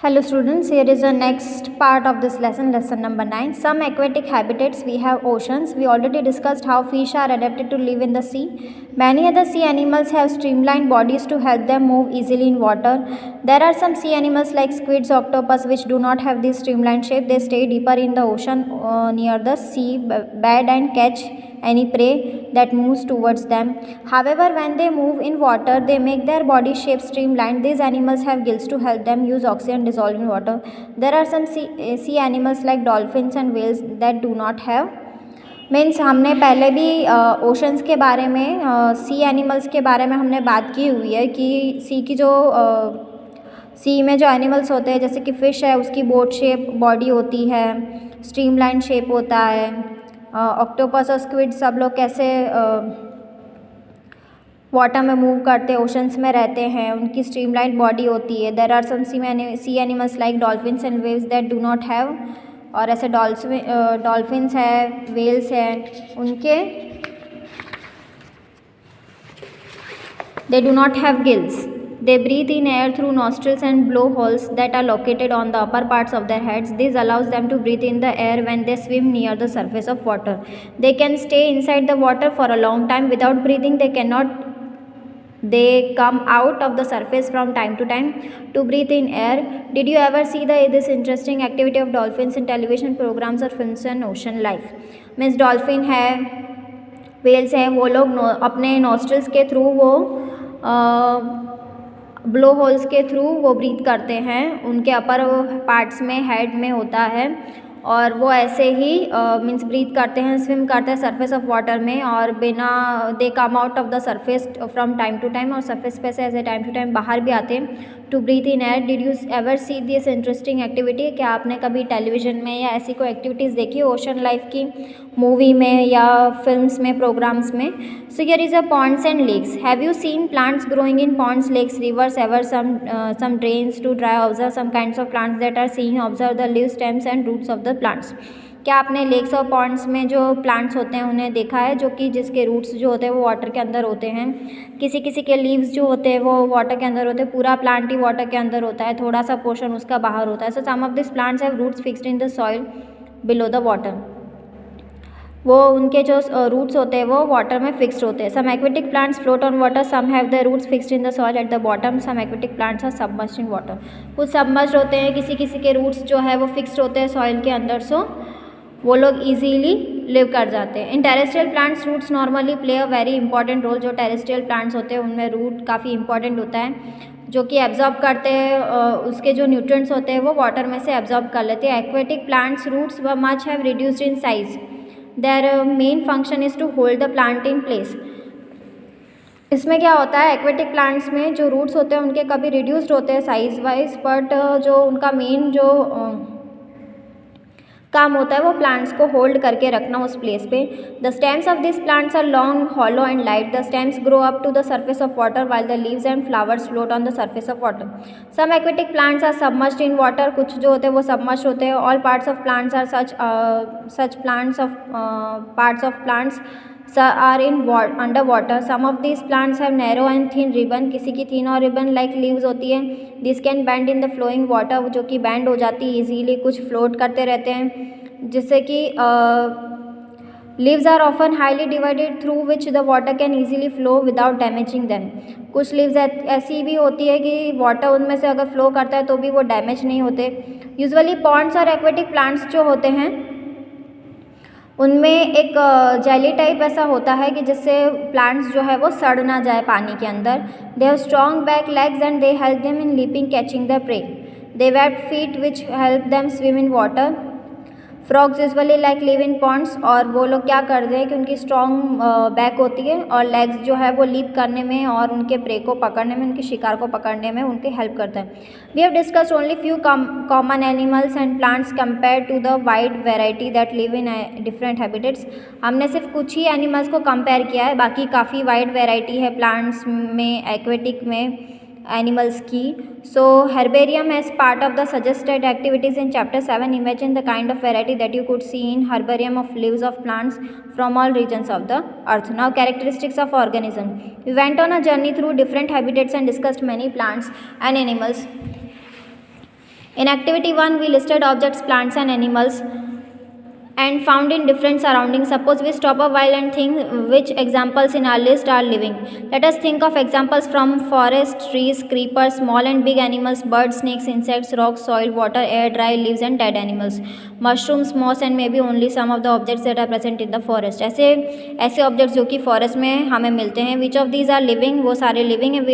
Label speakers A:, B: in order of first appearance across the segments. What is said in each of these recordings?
A: Hello students, here is the next part of this lesson, lesson number 9. Some aquatic habitats. We have oceans. We already discussed how fish are adapted to live in the sea. Many other sea animals have streamlined bodies to help them move easily in water. There are some sea animals like squids, octopus which do not have this streamlined shape. They stay deeper in the ocean near the sea bed and catch any prey that moves towards them. However, when they move in water, they make their body shape streamlined. These animals have gills to help them use oxygen dissolved in water. There are some sea animals like dolphins and whales that do not have. Means हमने पहले भी oceans के बारे में सी animals के बारे में हमने बात की हुई है कि सी की जो सी में जो एनिमल्स होते हैं जैसे कि फ़िश है उसकी बोट शेप बॉडी होती है, स्ट्रीमलाइन शेप होता है. ऑक्टोपस और स्क्विड सब लोग कैसे वाटर में मूव करते हैं, ओशंस में रहते हैं, उनकी स्ट्रीमलाइन बॉडी होती है. There are some sea animals like dolphins and waves that do not have. और ऐसे डॉल्फिन्स है, वेल्स हैं, उनके they do not have gills. They breathe in air through nostrils and blowholes that are located on the upper parts of their heads. This allows them to breathe in the air when they swim near the surface of water. They can stay inside the water for a long time without breathing. They come out of the surface from time to time to breathe in air. Did you ever see this interesting activity of dolphins in television programs or films on ocean life? Means dolphin है, Wales हैं, वो लोग अपने nostrils के through वो blow holes के through वो breathe करते हैं. उनके अपर पार्ट्स में हेड में होता है और वो ऐसे ही मीन्स ब्रीथ करते हैं, स्विम करते हैं सरफेस ऑफ वाटर में और बिना they come out of the surface from time to time और सरफेस पे से ऐसे टाइम टू टाइम बाहर भी आते हैं to breathe in air. Did you ever see this interesting activity? क्या आपने कभी टेलीविज़न में या ऐसी कोई एक्टिविटीज़ देखी ओशन लाइफ की, मूवी में या फिल्म्स में, प्रोग्राम्स में? So here is a ponds and lakes. Have you seen plants growing in ponds, lakes, rivers, ever some drains to dry? Observe some kinds of plants that are seen. Observe the leaves, stems and roots of the plants. क्या आपने lakes और Pond's में जो plants होते हैं उन्हें देखा है जो कि जिसके रूट्स जो होते हैं वो वाटर के अंदर होते हैं? किसी किसी के लीव्स जो होते हैं वो वाटर के अंदर होते हैं, पूरा प्लांट ही वाटर के अंदर होता है, थोड़ा सा पोर्शन उसका बाहर होता है. So some of this plants have roots fixed in the soil below the water. वो उनके जो रूट्स होते हैं वो वाटर में फिक्स्ड होते हैं. Some aquatic plants float on water, some have the roots fixed in the soil at the bottom. Some aquatic plants are submerged in water. कुछ सबमर्ज्ड होते हैं, किसी किसी के रूट्स जो है वो फिक्स्ड होते हैं सॉइल के अंदर, सो वो लोग ईजीली लिव कर जाते हैं. In terrestrial plants roots normally play a very important role. जो टेरेस्ट्रियल प्लांट्स होते हैं उनमें रूट काफ़ी इंपॉर्टेंट होता है जो कि एब्जॉर्ब करते हैं, उसके जो न्यूट्रिएंट्स होते हैं वो वाटर में से एब्जॉर्ब कर लेते हैं. Aquatic plants roots much have reduced in size. Their main function is to hold the plant in place. इसमें क्या होता है, एक्वेटिक प्लांट्स में जो रूट्स होते हैं उनके कभी रिड्यूस्ड होते हैं साइज वाइज, बट जो उनका मेन जो काम होता है वो प्लांट्स को होल्ड करके रखना उस प्लेस पे. The stems of this plants are long, hollow and light. The stems grow up to the surface of water while the leaves and flowers float on the surface of water. Some aquatic plants are submerged in water. कुछ जो होते हैं वो submerged होते हैं. All parts of plants are parts of plants are in underwater. Some of these plants have narrow and thin ribbon. किसी की thin और ribbon like leaves होती है. This can bend in the flowing water, जो कि bend हो जाती है easily. कुछ float करते रहते हैं जिससे कि leaves are often highly divided through which the water can easily flow without damaging them. कुछ leaves ऐसी भी होती है कि water उनमें से अगर flow करता है तो भी वो damage नहीं होते. Usually ponds और aquatic plants जो होते हैं उनमें एक जेली टाइप ऐसा होता है कि जिससे प्लांट्स जो है वो सड़ ना जाए पानी के अंदर. They have strong back legs and they help them in leaping catching the prey. They web feet which help them swim in water. Frogs usually like live in ponds. और वो लोग क्या करते हैं कि उनकी स्ट्रॉन्ग बैक होती है और लेग्स जो है वो लीप करने में और उनके प्रे को पकड़ने में, उनके शिकार को पकड़ने में उनकी हेल्प करता है. We have discussed only few common animals and plants compare to the wide variety that live in different habitats. हमने सिर्फ कुछ ही एनिमल्स को कंपेयर किया है, बाकी काफ़ी वाइड वेराइटी है प्लांट्स में, एक्वेटिक में, animals की. So herbarium as part of the suggested activities in chapter 7. Imagine the kind of variety that you could see in herbarium of leaves of plants from all regions of the earth. Now characteristics of organism. We went on a journey through different habitats and discussed many plants and animals. In activity 1, we listed objects, plants and animals and found in different surroundings. Suppose we stop a while and think which examples in our list are living. Let us think of examples from forest, trees, creepers, small and big animals, birds, snakes, insects, rocks, soil, water, air, dry leaves and dead animals, mushrooms, moss and maybe only some of the objects that are present in the forest. ऐसे objects जो कि forest में हमें मिलते हैं. Which of these are living? वो सारे living हैं.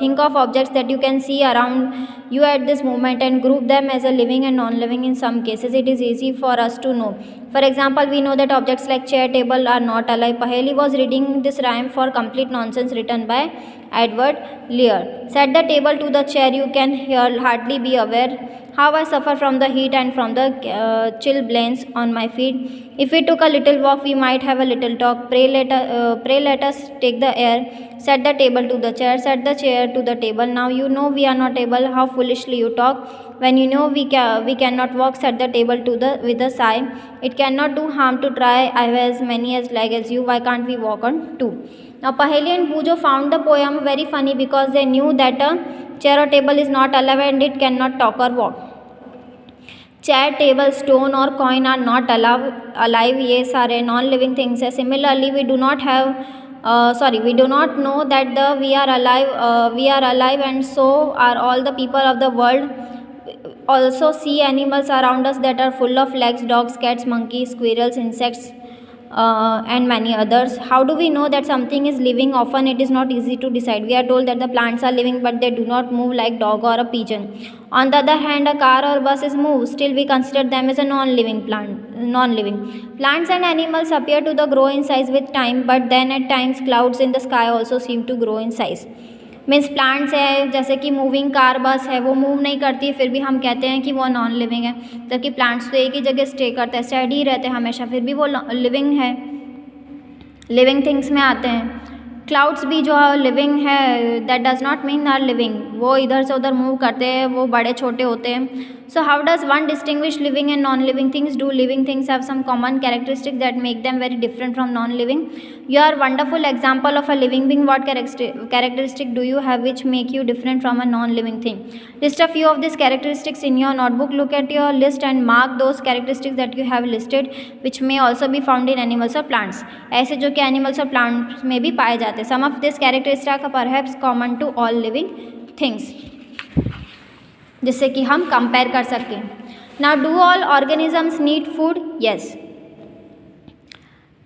A: Think of objects that you can see around you at this moment and group them as a living and non-living. In some cases it is easy for us to know. For example, we know that objects like chair, table are not alive. Paheli was reading this rhyme for complete nonsense written by Edward Lear. Set the table to the chair, you can hardly be aware how I suffer from the heat and from the chill blains on my feet. If we took a little walk, we might have a little talk. Pray let us take the air. Set the table to the chair. Set the chair to the table. Now you know we are not able. How foolishly you talk. When you know we cannot walk, set the table to the with a sigh. It cannot do harm to try. I have as many as legs as you. Why can't we walk on two? Now Paheli and Bujo found the poem very funny because they knew that a chair or table is not alive and it cannot talk or walk. Chair, table, stone or coin are not alive. ये सारे non-living things है. Similarly, we do not know that we are alive and so are all the people of the world. Also see animals around us that are full of legs, dogs, cats, monkeys, squirrels, insects and many others. How do we know that something is living? Often it is not easy to decide. We are told that the plants are living but they do not move like dog or a pigeon. On the other hand, a car or bus is moved. Still we consider them as a non-living. Plants and animals appear to grow in size with time, but then at times clouds in the sky also seem to grow in size. Means plants है जैसे कि moving car bus है वो move नहीं करती फिर भी हम कहते हैं कि वो नॉन लिविंग है, जबकि प्लांट्स तो एक ही जगह स्टे करते हैं, स्टेडी ही रहते हैं हमेशा, फिर भी वो लिविंग है, लिविंग थिंग्स में आते हैं. क्लाउड्स भी जो लिविंग है that does not mean are living, वो इधर से उधर मूव करते हैं, वो बड़े छोटे होते हैं. So how does one distinguish living and non living things? Do living things have some common characteristics that make them very different from non living? You are wonderful example of a living being. What characteristic do you have which make you different from a non-living thing? List a few of these characteristics in your notebook. Look at your list and mark those characteristics that you have listed, which may also be found in animals or plants. ऐसे जो कि animals और plants में भी पाए जाते हैं. Some of these characteristics are perhaps common to all living things, जिससे कि हम compare कर सकें. Now, do all organisms need food? Yes.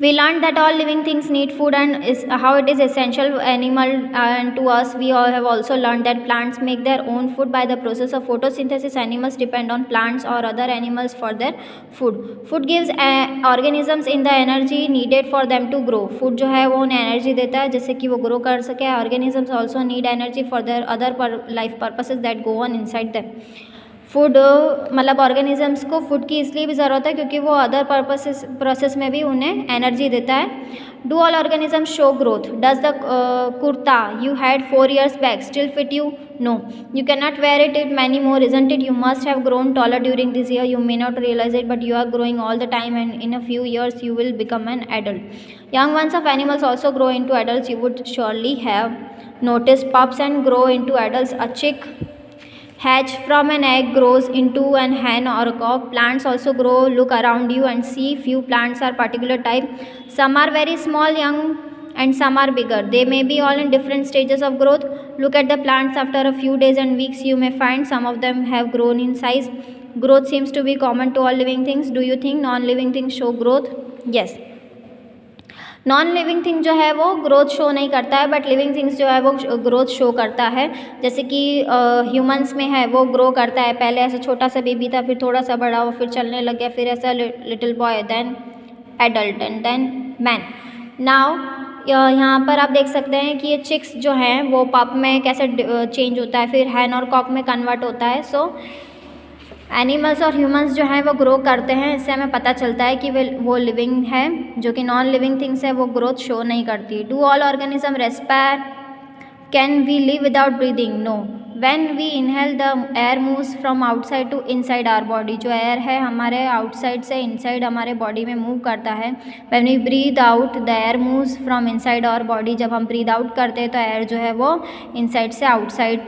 A: We learned that all living things need food and how it is essential animal and to us. We all have also learned that plants make their own food by the process of photosynthesis. Animals depend on plants or other animals for their food. Food gives organisms in the energy needed for them to grow. Food जो है वो उन्हें energy देता है जिससे कि वो grow कर सके. Organisms also need energy for their other life purposes that go on inside them. Food मतलब ऑर्गेनिजम्स को फूड की इसलिए भी ज़रूरत है क्योंकि वो अदर प्रोसेस में भी उन्हें एनर्जी देता है. Do all organisms show growth? Does the kurta you had 4 years back still fit you? No. You can not wear it many more, isn't it? You must have grown taller during this year. You may not realise it but you are growing all the time and in a few years you will become an adult. Young ones of animals also grow into adults. You would surely have noticed pups and grow into adults. A chick hatch from an egg grows into an hen or a cock. Plants also grow. Look around you and see. Few plants are particular type. Some are very small, young, and some are bigger. They may be all in different stages of growth. Look at the plants after a few days and weeks. You may find some of them have grown in size. Growth seems to be common to all living things. Do you think non-living things show growth? Yes. Non living thing जो है वो growth show नहीं करता है but living things जो है वो growth show करता है. जैसे कि ह्यूमंस में है वो ग्रो करता है. पहले ऐसा छोटा सा बेबी था, फिर थोड़ा सा बड़ा हुआ, फिर चलने लग गया, फिर ऐसा little boy, then adult and then man. Now यहाँ पर आप देख सकते हैं कि ये चिक्स जो हैं वो पप में कैसे चेंज होता है, फिर हैन और कॉक में कन्वर्ट होता है. सो एनिमल्स और ह्यूमंस जो हैं वो ग्रो करते हैं. इससे हमें पता चलता है कि वो लिविंग है, जो कि नॉन लिविंग थिंग्स है वो ग्रोथ शो नहीं करती. Do all organism respire? Can we live without breathing? No. When we inhale the air moves from outside to inside our body, जो एयर है हमारे आउटसाइड से इनसाइड हमारे बॉडी में मूव करता है। When we breathe out the air moves from inside our body, जब हम ब्रीथ आउट करते हैं तो एयर जो है वो इनसाइड से आउटसाइड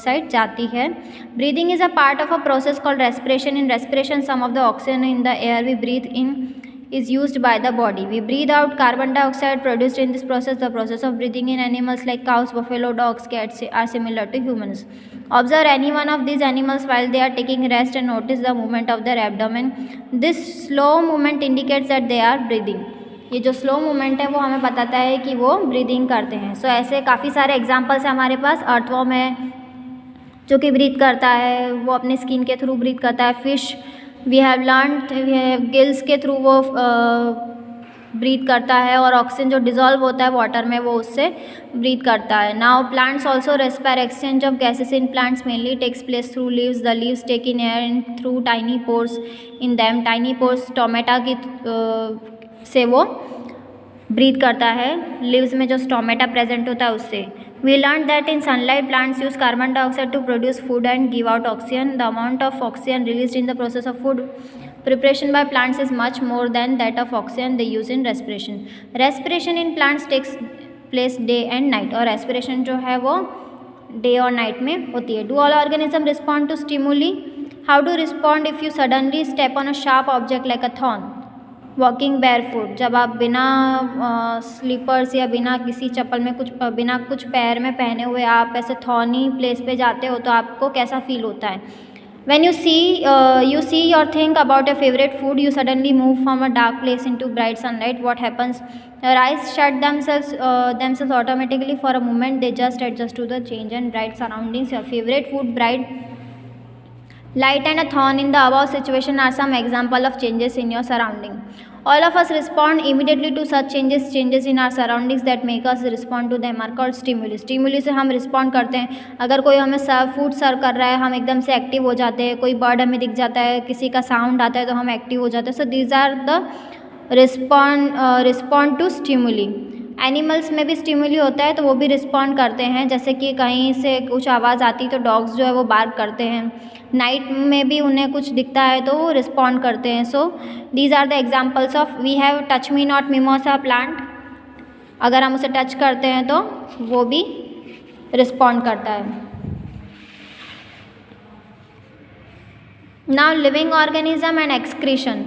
A: साइड जाती है। Breathing is a part of a process called respiration. In respiration some of the oxygen in the air we breathe in is used by the body. We breathe out carbon dioxide produced in this process. The process of breathing in animals like cows, buffalo, dogs, cats are similar to humans. Observe any one of these animals while they are taking rest and notice the movement of their abdomen. This slow movement indicates that they are breathing. ये जो slow movement है वो हमें बताता है कि वो breathing करते हैं। सो ऐसे काफ़ी सारे एग्जाम्पल्स हैं हमारे पास। अर्थवर्म है जो कि ब्रीथ करता है, वो अपने स्किन के थ्रू ब्रीथ करता है। Fish we have learn gills के थ्रू वो ब्रीथ करता है, और ऑक्सीजन जो डिजॉल्व होता है वाटर में वो उससे ब्रीथ करता है। Now plants also respire. Exchange of gases in plants mainly takes place through leaves. The leaves take in air in through tiny pores in them. Tiny pores stomata की से वो ब्रीथ करता है, लीव्स में जो stomata present होता है उससे। We learned that in sunlight plants use carbon dioxide to produce food and give out oxygen. The amount of oxygen released in the process of food preparation by plants is much more than that of oxygen they use in respiration. Respiration in plants takes place day and night, और respiration जो है वो day और night में होती है। Do all organisms respond to stimuli? How to respond if you suddenly step on a sharp object like a thorn? Walking barefoot, जब आप बिना स्लीपर्स या बिना किसी चप्पल में बिना कुछ पैर में पहने हुए आप ऐसे थॉर्नी प्लेस पे जाते हो तो आपको कैसा फील होता है। When you see your think about your favourite food, you suddenly move from a dark place into bright sunlight, what happens? Your eyes shut themselves automatically for a moment. They just adjust to the change and bright surroundings. Your favorite food, bright light and a thorn in the above situation are some example of changes in your surrounding. All of us respond immediately to such changes in our surroundings that make us respond to them are called stimuli. Stimuli से हम respond करते हैं। अगर कोई हमें food सर्व कर रहा है हम एकदम से एक्टिव हो जाते हैं, कोई बर्ड हमें दिख जाता है, किसी का साउंड आता है तो हम एक्टिव हो जाते हैं। So these are the respond to stimuli. Animals में भी स्टिमुली होता है तो वो भी रिस्पॉन्ड करते हैं, जैसे कि कहीं से कुछ आवाज़ आती तो डॉग्स जो है वो बार्क करते हैं। नाइट में भी उन्हें कुछ दिखता है तो वो रिस्पॉन्ड करते हैं। So these are the examples of we have touch me not mimosa plant. अगर हम उसे टच करते हैं तो वो भी रिस्पॉन्ड करता है। Now living organism and excretion.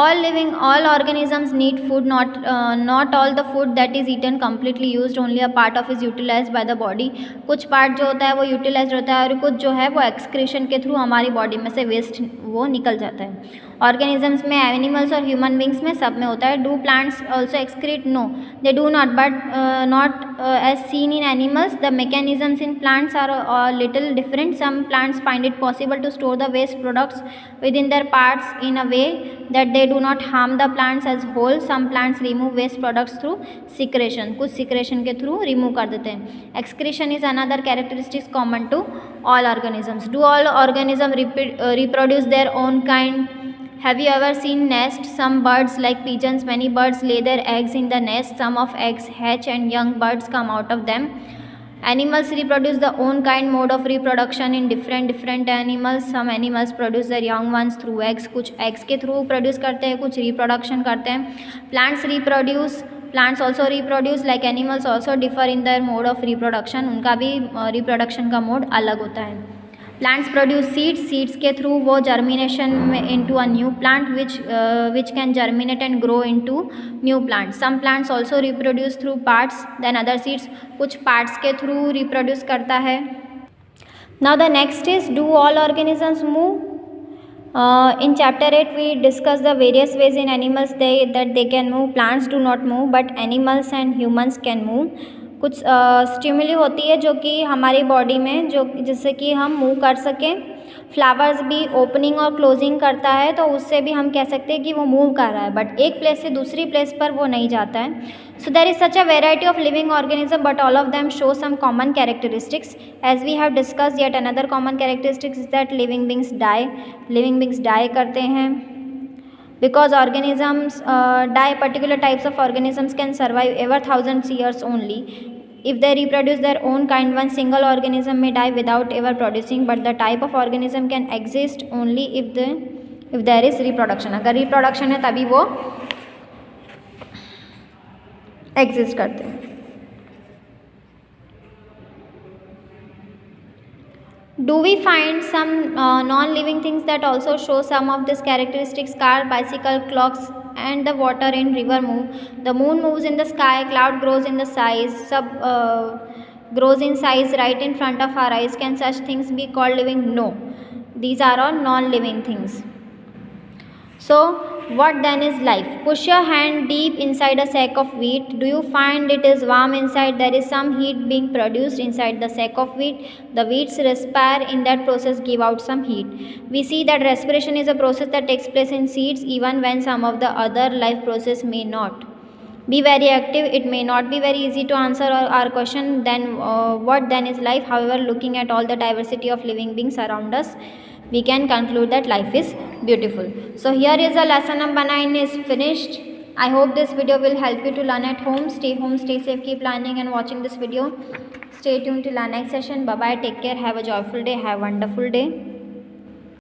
A: All organisms need food. Not all the food that is eaten completely used. Only a part of is utilized by the body. कुछ पार्ट जो होता है वो यूटिलाइज होता है और कुछ जो है वो एक्सक्रीशन के थ्रू हमारी बॉडी में से वेस्ट वो निकल जाता है। ऑर्गेनिजम्स में, एनिमल्स और ह्यूमन बींग्स में, सब में होता है। Do plants also excrete? No, they do not, but not as seen in animals. The mechanisms in plants are little different. Some plants find it possible to store the waste products within their parts in a way that they do not harm the plants as whole. Some plants remove waste products through secretion. कुछ secretion के through remove कर देते हैं। Excretion is another characteristic common to all organisms. Do all organisms reproduce their own kind? Have you ever seen nest? Some birds like pigeons, many birds lay their eggs in the nest. Some of eggs hatch and young birds come out of them. Animals reproduce the own kind mode of reproduction in different animals. Some animals produce their young ones through eggs. कुछ eggs के through produce करते हैं, कुछ reproduction करते हैं। Plants also reproduce like animals also differ in their mode of reproduction. उनका भी reproduction का mode अलग होता है। Plants produce seeds के थ्रू वो germination into a new plant which can germinate and grow into new plants. Some plants also reproduce through parts than other seeds. कुछ parts के through reproduce करता है। Now the next is, do all organisms move? In chapter 8 we discuss the various ways in animals that they can move. Plants do not move but animals and humans can move. कुछ stimuli होती है जो कि हमारी body में जिससे कि हम मूव कर सकें। फ्लावर्स भी ओपनिंग और क्लोजिंग करता है तो उससे भी हम कह सकते हैं कि वो मूव कर रहा है, बट एक प्लेस से दूसरी प्लेस पर वो नहीं जाता है। So there is such a variety of living organism but all of them show some common characteristics. As we have discussed yet another common characteristics is that living beings die करते हैं। Because organisms die, particular types of organisms can survive ever thousands years only. If they reproduce their own kind, one single organism may die without ever producing, but the type of organism can exist only if there is reproduction. अगर reproduction है तभी वो exist करते हैं. Do we find some non-living things that also show some of these characteristics? Car, bicycle, clocks, and the water in river move. The moon moves in the sky. Cloud grows in the size. Grows in size right in front of our eyes. Can such things be called living? No. These are all non-living things. So, what then is life? Push your hand deep inside a sack of wheat. Do you find it is warm inside? There is some heat being produced inside the sack of wheat. The wheats respire. In that process, give out some heat. We see that respiration is a process that takes place in seeds, even when some of the other life process may not be very active. It may not be very easy to answer our question. Then, what then is life? However, looking at all the diversity of living beings around us, we can conclude that life is beautiful. So here is a lesson number 9 is finished. I hope this video will help you to learn at home. Stay home, stay safe, keep learning and watching this video. Stay tuned till our next session. Bye bye, take care, have a joyful day, have a wonderful day.